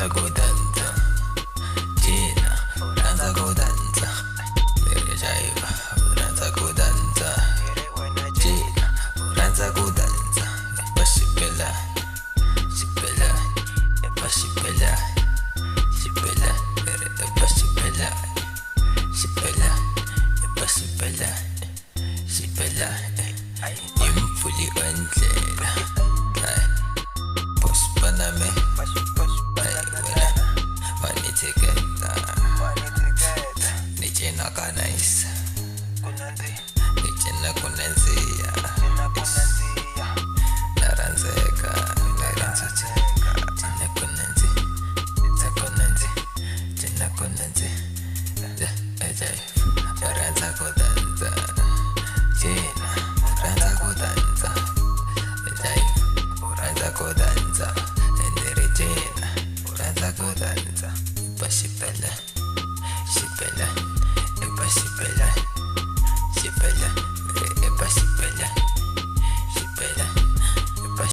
uranza kudanza Gina uranza kudanza Mere jaiva uranza kudanza Gina uranza kudanza Bashipela Shipela Bashipela Shipela Bashipela Shipela Bashipela Shipela Imfuli ondlela Pospaname Wanitiketa Nijena kanais Nijena kunenzia Naranzeka Naranzote Jena kunenzi Zakunenzi Jena kunenzi Ejai Uranza kudanza Jena Uranza kudanza Ejai Uranza kudanza Endere Jena Uranza kudanza